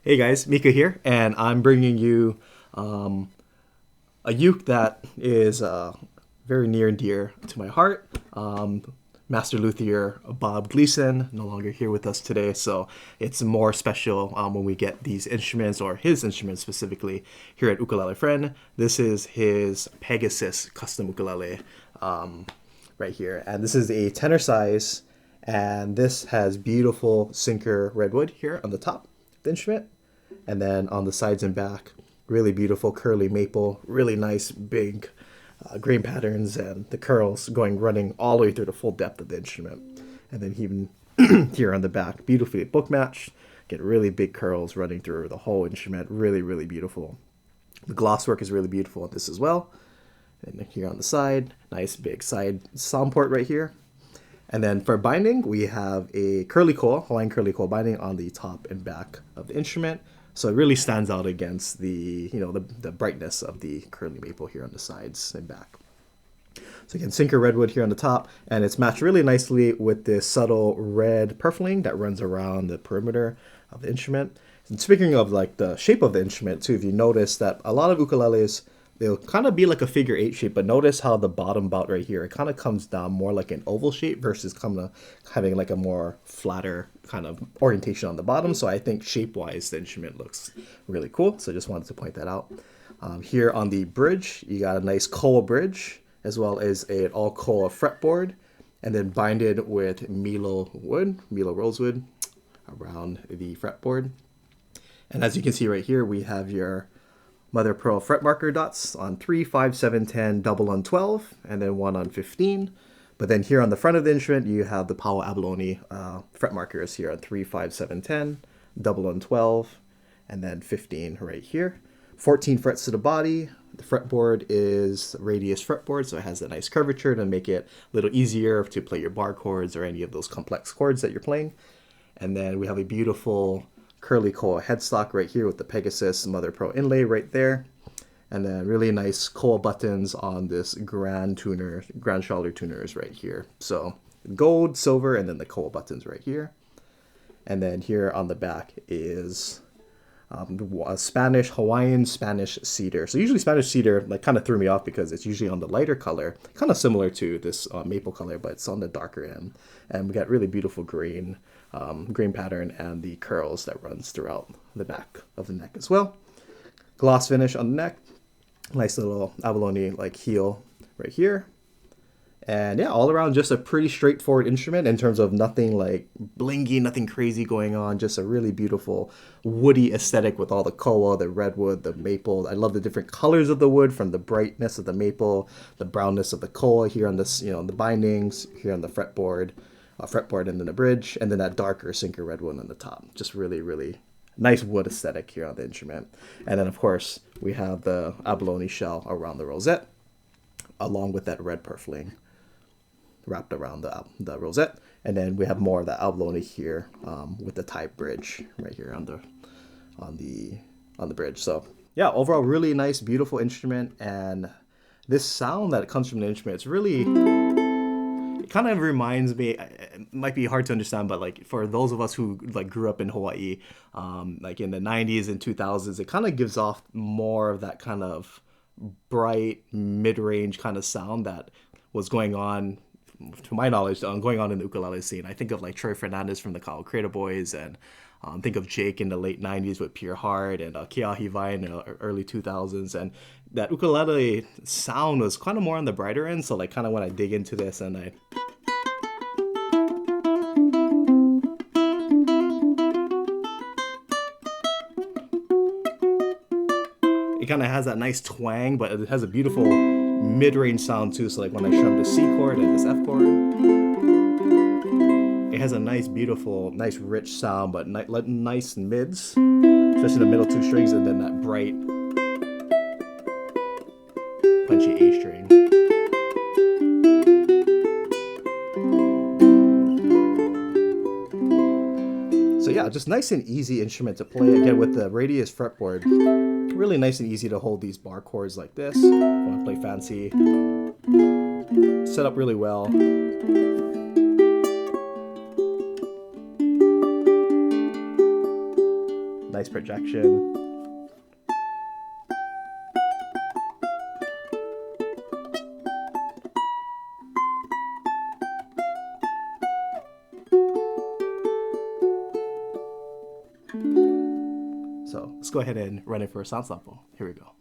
Hey guys, Mika here, and I'm bringing you um, a uke that is very near and dear to my heart. Master luthier Bob Gleason, no longer here with us today, so it's more special when we get these instruments, or his instruments specifically, here at Ukulele Friend. This is his Pegasus custom ukulele right here, and this is a tenor size, and this has beautiful sinker redwood here on the top of the instrument, and then on the sides and back, really beautiful curly maple, really nice big grain patterns, and the curls going running all the way through the full depth of the instrument. And then even here on the back, beautifully book matched, get really big curls running through the whole instrument. Really, really beautiful. The gloss work is really beautiful on this as well. And here on the side, nice big side sound port right here. And then for binding, we have a curly coil, Hawaiian curly coil binding on the top and back of the instrument. So it really stands out against the brightness of the curly maple here on the sides and back. So again, sinker redwood here on the top, and it's matched really nicely with this subtle red purfling that runs around the perimeter of the instrument. And speaking of like the shape of the instrument too, if you notice that a lot of ukuleles, they'll kind of be like a figure eight shape, but notice how the bottom bout right here, it kind of comes down more like an oval shape versus kind of having like a more flatter kind of orientation on the bottom. So I think shape-wise, the instrument looks really cool. So I just wanted to point that out. Here on the bridge, you got a nice koa bridge, as well as an all koa fretboard, and then binded with Milo rosewood around the fretboard. And as you can see right here, we have your mother pearl fret marker dots on 3, 5, 7, 10, double on 12, and then one on 15. But then here on the front of the instrument, you have the Powell Abalone fret markers here on 3, 5, 7, 10, double on 12, and then 15 right here. 14 frets to the body. The fretboard is radius fretboard, so it has a nice curvature to make it a little easier to play your bar chords or any of those complex chords that you're playing. And then we have a beautiful curly koa headstock right here with the Pegasus mother pearl inlay right there. And then really nice koa buttons on this grand shoulder tuners right here. So gold, silver, and then the koa buttons right here. And then here on the back is a Hawaiian Spanish cedar. So usually Spanish cedar like kind of threw me off because it's usually on the lighter color, kind of similar to this maple color, but it's on the darker end. And we got really beautiful grain pattern and the curls that runs throughout the back of the neck as well. Gloss finish on the neck. Nice little abalone like heel right here. And yeah, all around just a pretty straightforward instrument in terms of nothing like blingy, nothing crazy going on. Just a really beautiful woody aesthetic with all the koa, the redwood, the maple. I love the different colors of the wood, from the brightness of the maple, the brownness of the koa here on this, the bindings, here on the fretboard, and then the bridge, and then that darker sinker redwood on the top. Just really, really nice wood aesthetic here on the instrument. And then of course we have the abalone shell around the rosette, along with that red purfling wrapped around the rosette. And then we have more of the abalone here with the tie bridge right here on the bridge. So yeah, overall really nice, beautiful instrument. And this sound that comes from the instrument, it's really, it kind of reminds me, it might be hard to understand, but like for those of us who like grew up in Hawaii, like in the 90s and 2000s, it kind of gives off more of that kind of bright mid-range kind of sound that was going on, to my knowledge, going on in the ukulele scene. I think of like Troy Fernandez from the Kyle Creator Boys, and think of Jake in the late 90s with Pure Heart, and Keahi Vai in the early 2000s. And that ukulele sound was kind of more on the brighter end. So like kind of when I dig into this and it kind of has that nice twang, but it has a beautiful mid-range sound too. So like when I strum the C chord and this F chord, it has a nice, beautiful, nice rich sound, but nice mids, especially the middle two strings, and then that bright, punchy A string. So yeah, just nice and easy instrument to play. Again, with the radius fretboard, really nice and easy to hold these bar chords like this. If you want to play fancy, set up really well. nice projection. So let's go ahead and run it for a sound sample. Here we go.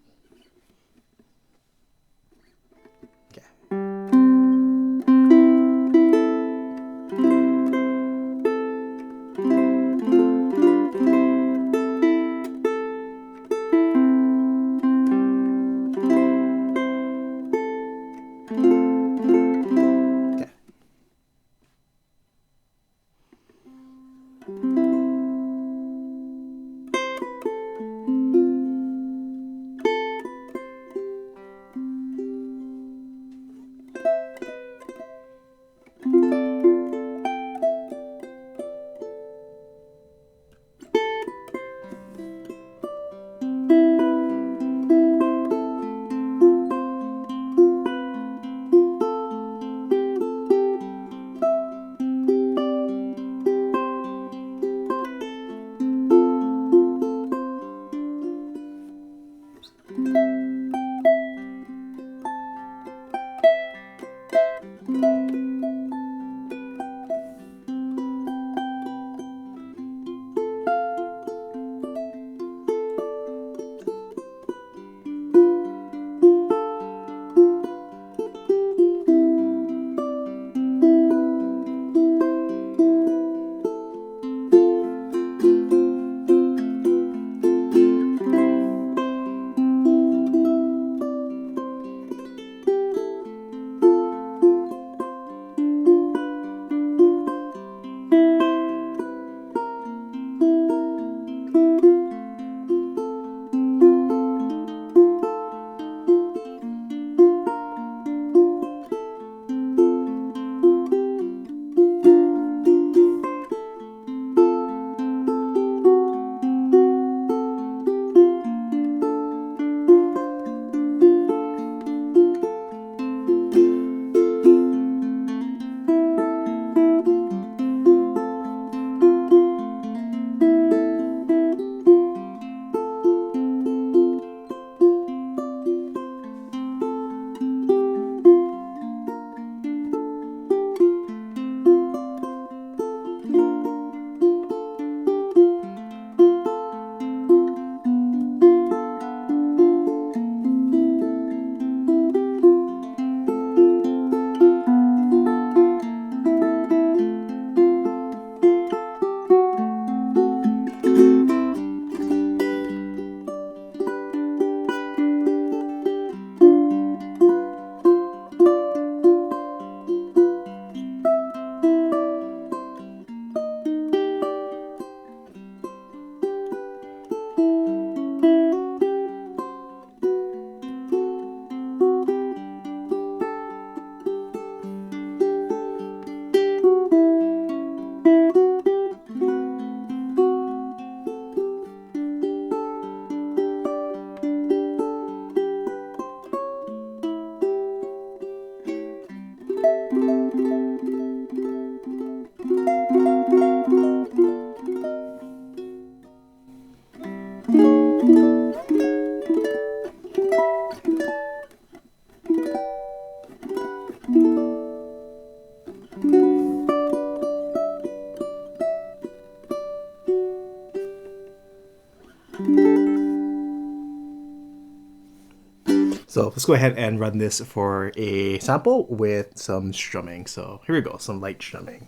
So let's go ahead and run this for a sample with some strumming. So here we go, some light strumming.